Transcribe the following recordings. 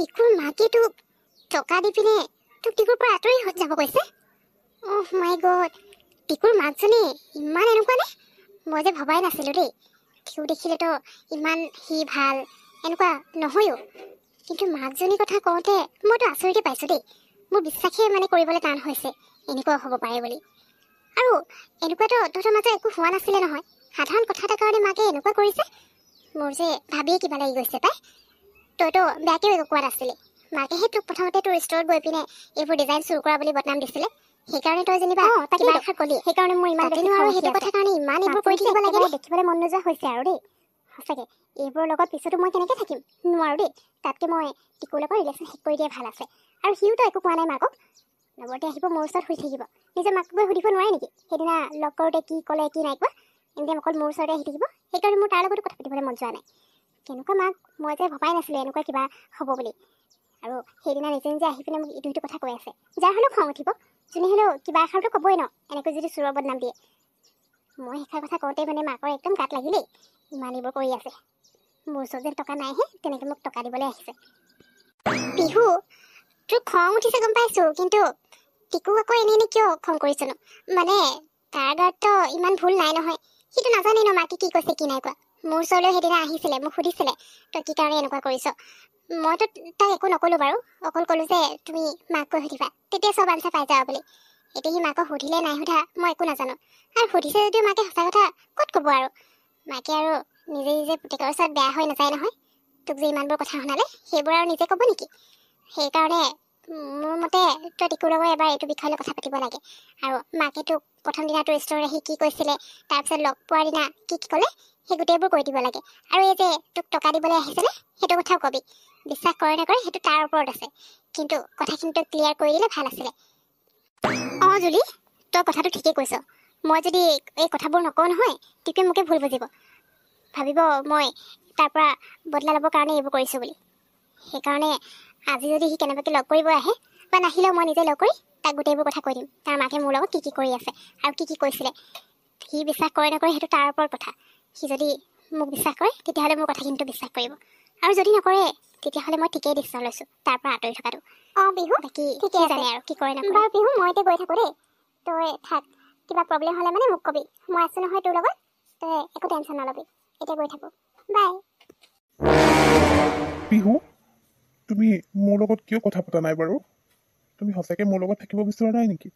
টিকুৰ মাকে তোক টকা দি পিনে তোক টিকুৰ পৰা আঁতৰি যাব কৈছে? অহ মাই গড, টিকুৰ মাকজনী ইমান এনেকুৱা নে? মই যে ভবাই নাছিলোঁ দেই। টিকু দেখিলেতো ইমান সি ভাল এনেকুৱা নহয়ও, কিন্তু মাকজনীৰ কথা কওঁতে মইতো আচৰিতে পাইছোঁ দেই। মোৰ বিশ্বাসে মানে কৰিবলৈ টান হৈছে এনেকুৱা হ'ব পাৰে বুলি। আৰু এনেকুৱাতো তহঁতৰ মাজত একো হোৱা নাছিলে নহয়, সাধাৰণ কথা এটাৰ কাৰণে মাকে এনেকুৱা কৰিছে। মোৰ যে ভাবিয়ে কিবা লাগি গৈছে পাই। তইতো বেয়াকেও একো কোৱা নাছিলি। মাকেহে তোক প্ৰথমতে তোৰ ষ্টৰত গৈ পিনে এইবোৰ ডিজাইন চুৰ কৰা বুলি বদনাম দিছিলে, সেইকাৰণে তই যেনিবা কিবা এষাৰ ক'লি, সেইকাৰণে মোৰ ইমান বেছি আৰু সেইটো কথা কাৰণে ইমান এইবোৰ কৰি থাকিব লাগে দেখিবলৈ মন নোযোৱা হৈছে আৰু দেই। সঁচাকৈ এইবোৰৰ লগত পিছতো মই কেনেকৈ থাকিম? নোৱাৰোঁ দেই। তাতকৈ মই টিকুৰ লগত ৰিলেশ্যন শেষ কৰি দিয়াই ভাল আছে। আৰু সিওতো একো কোৱা নাই মাকক, লগতে আহিব মোৰ ওচৰত শুই থাকিব। নিজৰ মাকক গৈ সুধিব নোৱাৰে নেকি সেইদিনা লগ কৰোঁতে কি ক'লে কি নাই কোৱা? এনেকৈ অকল মোৰ ওচৰতে আহি থাকিব। সেইকাৰণে মোৰ তাৰ লগতো কথা পাতিবলৈ মন যোৱা নাই। কেনেকুৱা মাক মই যে ভবাই নাছিলোঁ এনেকুৱা কিবা হ'ব বুলি। আৰু সেইদিনা নিজে নিজে আহি পিনে মোক ইটো সিটো কথা কৈ আছে। যাৰ হ'লেও খং উঠিব, যোনে হ'লেও কিবা এষাৰটো ক'বই ন, এনেকৈ যদি চোৰৰ বদনাম দিয়ে। মই সেইষাৰ কথা কওঁতে মানে মাকৰ একদম গাত লাগিলেই, ইমান এইবোৰ কৰি আছে। মোৰ ওচৰত যেন টকা নাইহে, তেনেকৈ মোক টকা দিবলৈ আহিছে। বিহু, তোৰ খং উঠিছে গম পাইছোঁ, কিন্তু টিকুক আকৌ এনেই কিয় খং কৰিছনো? মানে তাৰ গাততো ইমান ভুল নাই নহয়। সিটো নাজানে ন মাকে কি কৈছে কি নাই কোৱা। মোৰ ওচৰলৈ সেইদিনা আহিছিলে, মোক সুধিছিলে তই কি কাৰণে এনেকুৱা কৰিছ। মইতো তাক একো নক'লোঁ বাৰু, অকল ক'লোঁ যে তুমি মাক কৈ সুধিবা, তেতিয়া চব আনচাৰ পাই যাবা বুলি। এতিয়া সি মাকক সুধিলে নাই সোধা মই একো নাজানো। আৰু সুধিছে যদিও মাকে সঁচা কথা ক'ত ক'ব আৰু। মাকে আৰু নিজে নিজে পুতেকৰ ওচৰত বেয়া হৈ নাযায় নহয়। তোক যে ইমানবোৰ কথা শুনালে সেইবোৰ আৰু নিজে ক'ব নেকি? সেইকাৰণে মোৰ মতে তই টিকুৰ লগত এবাৰ এইটো বিষয় লৈ কথা পাতিব লাগে। আৰু মাকে তোক প্ৰথম দিনা তোৰ ষ্টৰত আহি কি কৈছিলে, তাৰপিছত লগ পোৱাৰ দিনা কি কি ক'লে, সেই গোটেইবোৰ কৈ দিব লাগে। আৰু এই যে তোক টকা দিবলৈ আহিছিলে সেইটো কথাও কবি। বিশ্বাস কৰে নকৰে সেইটো তাৰ ওপৰত আছে, কিন্তু কথাখিনি তই ক্লিয়াৰ কৰি দিলে ভাল আছিলে। অঁ জুলি, তই কথাটো ঠিকেই কৈছ। মই যদি এই কথাবোৰ নকওঁ নহয়, টিকুৱে মোকে ভুল বুজিব, ভাবিব মই তাৰ পৰা বদলা ল'বৰ কাৰণে এইবোৰ কৰিছোঁ বুলি। সেইকাৰণে আজি যদি সি কেনেবাকৈ লগ কৰিব আহে বা নাহিলেও মই নিজে লগ কৰি তাক গোটেইবোৰ কথা কৈ দিম। তাৰ মাকে মোৰ লগত কি কি কৰি আছে আৰু কি কি কৈছিলে। সি বিশ্বাস কৰে নকৰে সেইটো তাৰ ওপৰত কথা। সি যদি মোক বিশ্বাস কৰে তেতিয়াহ'লে মোৰ কথাখিনিতো বিশ্বাস কৰিব, আৰু যদি নকৰে তেতিয়াহ'লে মই ঠিকেই ডিচিশ্যন লৈছোঁ তাৰ পৰা আঁতৰি থকাটো। অঁ বিহু, বাকী ঠিকেই জানে আৰু কি কৰে নকৰে। বাৰু বিহু, মই এতিয়া গৈ থাকোঁ দেই। তই থাক, কিবা প্ৰব্লেম হ'লে মানে মোক কবি, মই আছোঁ নহয় তোৰ লগত। তই একো টেনশ্যন নল'বি। এতিয়া গৈ থাকোঁ, বাই। বিহু, তুমি মোৰ লগত কিয় কথা পতা নাই বাৰু? তুমি সঁচাকৈ মোৰ লগত থাকিব বিচৰা নাই নেকি?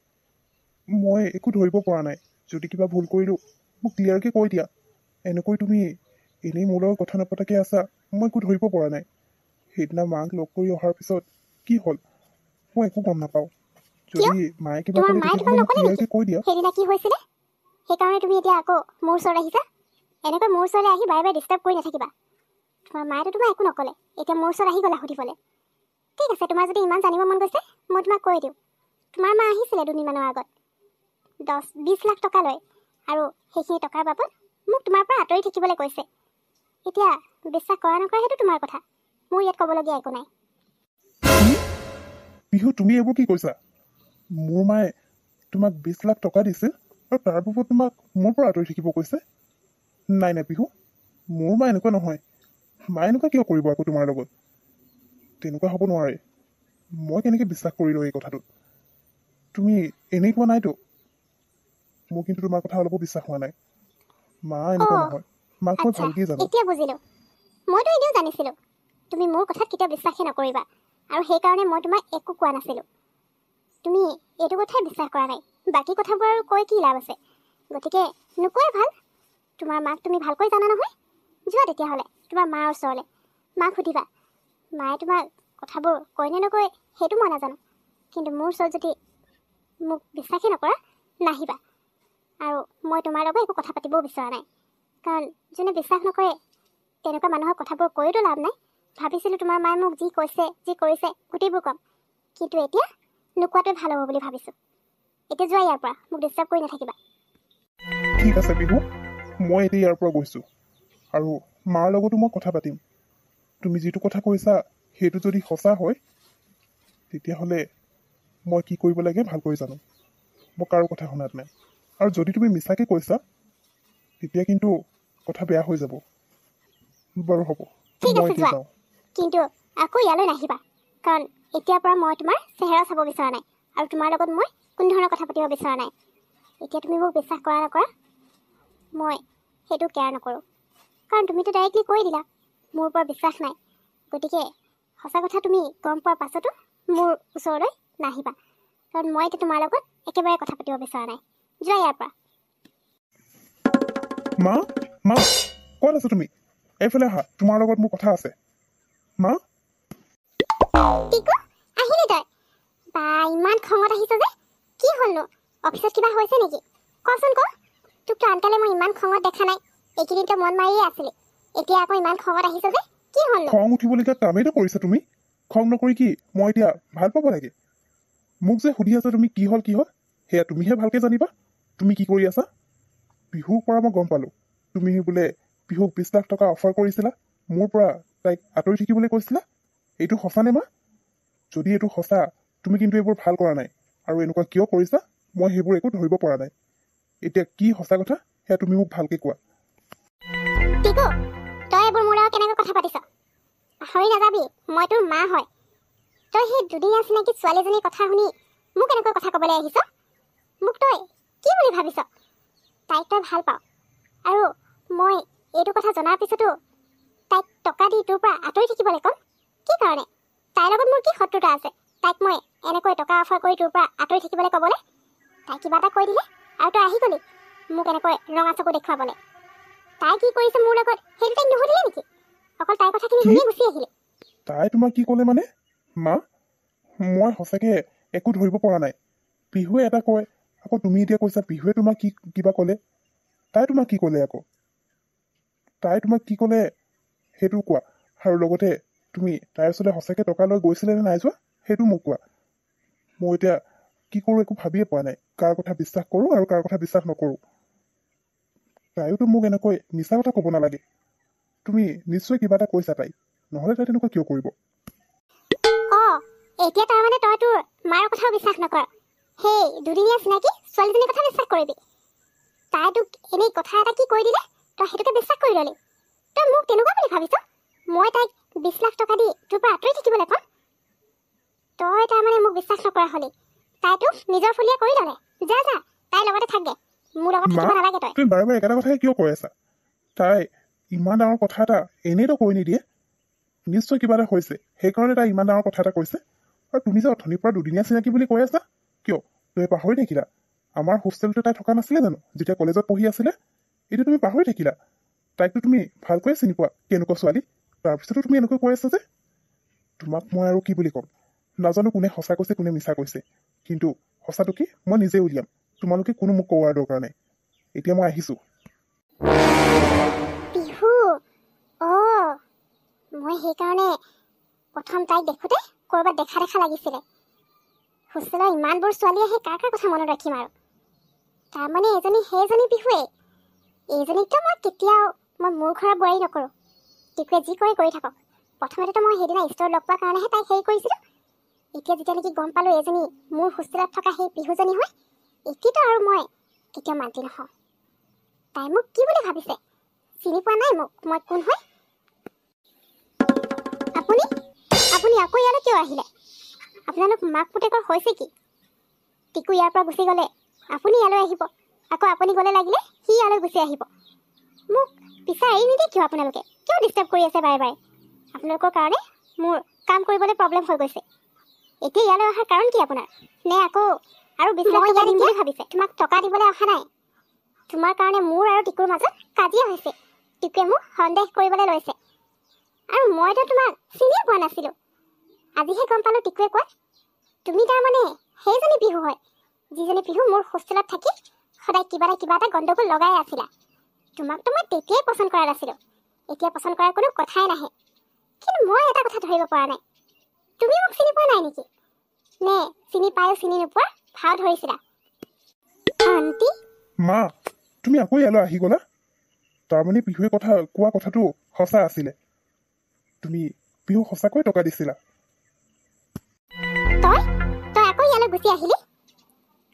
মই একো ধৰিব পৰা নাই। যদি কিবা ভুল কৰিলোঁ মোক ক্লিয়াৰকৈ কৈ দিয়া। এনেকৈ তুমি এনেই মোৰ লগত কথা নপতাকৈ আছা, মই একো ধৰিব পৰা নাই। সেইদিনা মাক লগ কৰি অহাৰ পিছত কি হ'ল মই একো গম নাপাওঁ। যদি মায়ে কিবা ক'লে তেতিয়াহ'লে মোক ক্লিয়াৰকৈ কৈ দিয়া। সেইদিনা কি হৈছিলে সেইকাৰণে তুমি এতিয়া আকৌ মোৰ ওচৰত আহিছা? এনেকৈ মোৰ ওচৰলৈ আহি বাৰে বাৰে ডিষ্টাৰ্ব কৰি নাথাকিবা। তোমাৰ মায়েতো তোমাক একো নক'লে, এতিয়া মোৰ ওচৰত আহি গ'লা সুধিবলৈ। ঠিক আছে, তোমাৰ যদি ইমান জানিব মন গৈছে মই তোমাক কৈ দিওঁ। তোমাৰ মা আহিছিলে দুদিনমানৰ আগত, 10-20 লাখ টকা লয়, আৰু সেইখিনি টকাৰ বাবদ মোক তোমাৰ পৰা আঁতৰি থাকিবলৈ কৈছে। এতিয়া বিশ্বাস কৰা নকৰা সেইটো তোমাৰ কথা, মোৰ ইয়াত ক'বলগীয়া একো নাই। বিহু, তুমি এইবোৰ কি কৈছা? মোৰ মায়ে তোমাক 20 লাখ টকা দিছিল আৰু তাৰ বাবদ তোমাক মোৰ পৰা আঁতৰি থাকিব কৈছে? নাই নাই বিহু, মোৰ মা এনেকুৱা নহয়। মায়ে এনেকুৱা কিয় কৰিব আকৌ তোমাৰ লগত? তেনেকুৱা হ'ব নোৱাৰে। মই কেনেকৈ বিশ্বাস কৰিলোঁ এই কথাটোত? তুমি এনেই কোৱা নাইতো? মোৰ কিন্তু তোমাৰ কথা অলপো বিশ্বাস হোৱা নাই। মা এনেকুৱা নহয়, মাক মই ভালকেই জানো। এতিয়া বুজিলোঁ। মইতো এনেও জানিছিলোঁ তুমি মোৰ কথাত কেতিয়াও বিশ্বাসেই নকৰিবা, আৰু সেইকাৰণে মই তোমাক একো কোৱা নাছিলোঁ। তুমি এইটো কথাই বিশ্বাস কৰা নাই, বাকী কথাবোৰ আৰু কৈ কি লাভ আছে? গতিকে নোকোৱাই ভাল। তোমাৰ মাক তুমি ভালকৈ জানা নহয়। যোৱা তেতিয়াহ'লে তোমাৰ মাৰ ওচৰলৈ, মাক সুধিবা। মায়ে তোমাৰ কথাবোৰ কয় নে নকয় সেইটো মই নাজানো, কিন্তু মোৰ ওচৰত যদি মোক বিশ্বাসেই নকৰা নাহিবা। আৰু মই তোমাৰ লগত একো কথা পাতিবও বিচৰা নাই, কাৰণ যোনে বিশ্বাস নকৰে তেনেকুৱা মানুহৰ কথাবোৰ কৈতো লাভ নাই। ভাবিছিলোঁ তোমাৰ মায়ে মোক যি কৈছে যি কৰিছে গোটেইবোৰ ক'ম, কিন্তু এতিয়া নোকোৱাটোৱে ভাল হ'ব বুলি ভাবিছোঁ। এতিয়া যোৱা ইয়াৰ পৰা, মোক ডিষ্টাৰ্ব কৰি নাথাকিবা। ঠিক আছে বিহু, মই এতিয়া ইয়াৰ পৰা গৈছোঁ, আৰু মাৰ লগতো মই কথা পাতিম। তুমি যিটো কথা কৈছা সেইটো যদি সঁচা হয় তেতিয়াহ'লে মই কি কৰিব লাগে ভালকৈ জানো। মই কাৰো কথা শুনাত নাই। আৰু যদি তুমি মিছাকৈ কৈছা তেতিয়া কিন্তু কথা বেয়া হৈ যাব। বাৰু হ'ব, ঠিক মই আছে এতিয়া যোৱা, যাওঁ। কিন্তু আকৌ ইয়ালৈ নাহিবা। কাৰণ এতিয়াৰ পৰা মই তোমাৰ চেহেৰা চাব বিচৰা নাই আৰু তোমাৰ লগত মই কোনো ধৰণৰ কথা পাতিব বিচৰা নাই। এতিয়া তুমি মোক বিশ্বাস কৰা নকৰা মই সেইটো কেয়াৰ নকৰোঁ, কাৰণ তুমিতো ডাইৰেক্টলি কৈ দিলা মোৰ ওপৰত বিশ্বাস নাই। গতিকে সঁচা কথা তুমি গম পোৱাৰ পাছতো মোৰ ওচৰলৈ নাহিবা, কাৰণ মই এতিয়া তোমাৰ লগত একেবাৰে কথা পাতিব বিচৰা নাই। যোৱা ইয়াৰ পৰা। মা মা ক'ত আছা তুমি? এইফালে আহা, তোমাৰ লগত মোৰ কথা আছে। মা টিকু আহিলি তই? বা ইমান খঙত আহিছ যে, কি হ'লনো? অফিচত কিবা হৈছে নেকি? কচোন ক। তোকতো আনকালে মই ইমান খঙত দেখা নাই, এইকেইদিনতো মন মাৰিয়ে আছিলি, এতিয়া আকৌ ইমান খঙত আহিছ যে, কি হ'লনো? খং উঠিবলগীয়া কামেইতো কৰিছা তুমি। খং নকৰি কি মই এতিয়া ভাল পাব লাগে? মোক যে সুধি আছা তুমি কি হ'ল সেয়া তুমিহে ভালকে জানিবা। তুমি কি কৰি আছা? বিহুৰ পৰা মই গম পালো তুমি বোলে বিহুক 20 লাখ টকা অফাৰ কৰিছিলা, মোৰ পৰা তাইক আঁতৰি থাকিবলৈ কৈছিলা। এইটো সঁচানে মা? যদি এইটো সঁচা তুমি কিন্তু এইবোৰ ভাল কৰা নাই, আৰু এনেকুৱা কিয় কৰিছা মই সেইবোৰ একো ধৰিব পৰা নাই। এতিয়া কি সঁচা কথা সেয়া তুমি মোক ভালকে কোৱা। টিকু তই এইবোৰ মোৰ লগত কেনেকৈ কথা পাতিছ? পাহৰি নাযাবি মই তোৰ মা হয়। তই সেই দুদিনীয়া চিনাকি ছোৱালীজনীৰ কথা শুনি মোক এনেকৈ কথা ক'বলৈ আহিছ? মোক তই কি বুলি ভাবিছ? তাইক তই ভাল পাওঁ, আৰু মই এইটো কথা জনাৰ পিছতো তাইক টকা দি তোৰ পৰা আঁতৰি থাকিবলৈ ক'ম? কি কাৰণে? তাইৰ লগত মোৰ কি শত্ৰুতা আছে তাইক মই এনেকৈ টকা অফাৰ কৰি তোৰ পৰা আঁতৰি থাকিবলৈ ক'বলৈ? তাই কিবা এটা কৈ দিলে আৰু তই আহি গলি মোক এনেকৈ ৰঙা চকু দেখুৱাবলৈ। তাই কি কৰিছে মোৰ লগত সেইটো তাইক নুসুধিলে নেকি? অকল তাইৰ কথাখিনি শুনিয়ে গুচি আহিলি। তাই তোমাক কি ক'লে মানে? মা মই সঁচাকে একো ধৰিব পৰা নাই। বিহুৱে এটা কয়, আকৌ তুমি এতিয়া কৈছা বিহুৱে তোমাক কি কিবা ক'লে। তাই তোমাক কি ক'লে? আকৌ তাই তোমাক কি ক'লে সেইটো কোৱা, আৰু লগতে তুমি তাইৰ ওচৰলৈ সঁচাকে টকা লৈ গৈছিলে নে নাই যোৱা সেইটো মোক কোৱা। মই এতিয়া কি কৰোঁ একো ভাবিয়ে পোৱা নাই, কাৰ কথা বিশ্বাস কৰোঁ আৰু কাৰ কথা বিশ্বাস নকৰোঁ। তাইয়োতো মোক এনেকৈ মিছা কথা ক'ব নালাগে। তুমি নিশ্চয় কিবা এটা কৈছা তাইক, নহ'লে তাই তেনেকুৱা কিয় কৰিব? এতিয়া তাৰমানে তই তোৰ মাৰ কথাও বিশ্বাস নকৰ, সেই দুদিনীয়া চিনাকি ছোৱালীজনীৰ কথা বিশ্বাস কৰিবি? তাই তোক এনেই কথা এটা কি কৈ দিলে তই সেইটোকে বিশ্বাস কৰি ল'লি? তই মোক তেনেকুৱা বুলি ভাবিছ মই তাইক 20 লাখ টকা দি তোৰ পৰা আঁতৰি থাকিবলৈ ক'ম? তই তাৰমানে মোক বিশ্বাস নকৰা হ'লি, তাই তোক নিজৰ ফলীয়া কৰি ল'লে। যা যা তাইৰ লগতে থাক দে, মোৰ লগত থাকিব নালাগে তই। তুমি বাৰে বাৰে একেটা কথাই কিয় কৈ আছা? তাই ইমান ডাঙৰ কথা এটা এনেইতো কৈ নিদিয়ে, নিশ্চয় কিবা এটা হৈছে, সেইকাৰণে তাই ইমান ডাঙৰ কথা এটা কৈছে। আৰু তুমি যে অথনিৰ পৰা দুদিনীয়া চিনাকি বুলি কৈ আছা, কিয় তুমি পাহৰি থাকিলা? আমাৰ হোষ্টেলতে তাই থকা নাছিলে জানো যেতিয়া কলেজত পঢ়ি আছিলে? এতিয়া তুমি পাহৰি থাকিলা? তাইকতো তুমি ভালকৈয়ে চিনি পোৱা কেনেকুৱা ছোৱালী, তাৰপিছতো তুমি এনেকৈ কৈ আছা যে? তোমাক মই আৰু কি বুলি ক'ম, নাজানো কোনে সঁচা কৈছে কোনে মিছা কৈছে, কিন্তু সঁচাটো কি মই নিজে উলিয়াম। তোমালোকে কোনো মোক কোৱাৰ দৰকাৰ নাই। এতিয়া মই আহিছো। বিহু মই সেইকাৰণে প্ৰথম তাইক দেখোঁতে ক'ৰবাত দেখা দেখা লাগিছিলে। হোষ্টেলৰ ইমানবোৰ ছোৱালী আহি কাৰ কাৰ কথা মনত ৰাখিম আৰু? তাৰমানে সেইজনী বিহুৱে। এইজনীকতো মই কেতিয়াও মোৰ ঘৰৰ বোৱাৰী নকৰোঁ। টিকুৱে যি কৰি থাকক। প্ৰথমতেতো মই সেইদিনা ষ্ট'ৰত লগ পোৱাৰ কাৰণেহে তাইক হেৰি কৰিছিলোঁ। এতিয়া যেতিয়া নেকি গম পালোঁ এজনী মোৰ হোষ্টেলত থকা সেই বিহুজনী হয়, এতিয়াতো আৰু মই কেতিয়াও মান্তি নহওঁ। তাই মোক কি বুলি ভাবিছে? চিনি পোৱা নাই মোক মই কোন হয়? আপুনি আকৌ ইয়ালৈ কিয় আহিলে? আপোনালোক মাক পুতেকৰ হৈছে কি? টিকু ইয়াৰ পৰা গুচি গ'লে আপুনি ইয়ালৈ আহিব, আকৌ আপুনি গ'লে লাগিলে সি ইয়ালৈ গুচি আহিব। মোক পিছা এৰি নিদিয়ে কিয়? আপোনালোকে কিয় ডিষ্টাৰ্ব কৰি আছে বাৰে বাৰে? আপোনালোকৰ কাৰণে মোৰ কাম কৰিবলৈ প্ৰব্লেম হৈ গৈছে। এতিয়া ইয়ালৈ অহাৰ কাৰণ কি আপোনাৰ? নে আকৌ আৰু 20 লাখ টকা দিম বুলি ভাবিছে? তোমাক টকা দিবলৈ অহা নাই। তোমাৰ কাৰণে মোৰ আৰু টিকুৰ মাজত কাজিয়া হৈছে। টিকুৱে মোক সন্দেহ কৰিবলৈ লৈছে, আৰু মইতো তোমাক চিনিয়ে পোৱা নাছিলোঁ। আজিহে গম পালোঁ টিকুৱে কোৱা তুমি তাৰমানে সেইজনী বিহু হয়, যিজনী বিহু মোৰ হোষ্টেলত থাকি সদায় কিবা এটা গণ্ডগোল লগাই আছিলা। তোমাকতো মই তেতিয়াই পচন্দ কৰা নাছিলোঁ, এতিয়া পচন্দ কৰাৰ কোনো কথাই নাহে। কিন্তু মই এটা কথা ধৰিব পৰা নাই, তুমি মোক চিনি পোৱা নাই নেকি? নে চিনি পায়ো চিনি নোপোৱাৰ ভাও ধৰিছিলা? আণ্টি মা তুমি আকৌ ইয়ালৈ আহি গ'লা? তাৰমানে বিহুৱে কোৱা কথাটো সঁচা আছিলে। তুমি বিহুক সঁচাকৈ টকা দিছিলা? তই আকৌ ইয়ালৈ গুচি আহিলি?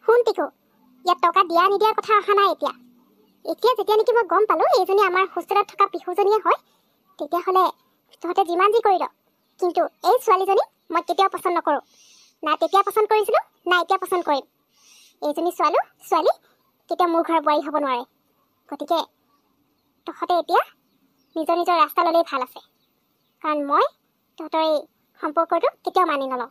শুন টিকু, ইয়াত টকা দিয়া নিদিয়াৰ কথা অহা নাই এতিয়া যেতিয়া নেকি মই গম পালোঁ এইজনী আমাৰ হোষ্টেলত থকা বিহুজনীয়ে হয়, তেতিয়াহ'লে তহঁতে যিমান যি কৰি ল, কিন্তু এই ছোৱালীজনী মই কেতিয়াও পচন্দ নকৰোঁ। না তেতিয়া পচন্দ কৰিছিলোঁ, না এতিয়া পচন্দ কৰিম। এইজনী ছোৱালী কেতিয়া মোৰ ঘৰৰ বোৱাৰী হ'ব নোৱাৰে। গতিকে তহঁতে এতিয়া নিজৰ ৰাস্তা ল'লেই ভাল আছে, কাৰণ মই তহঁতৰ এই সম্পৰ্কটো কেতিয়াও মানি নলওঁ।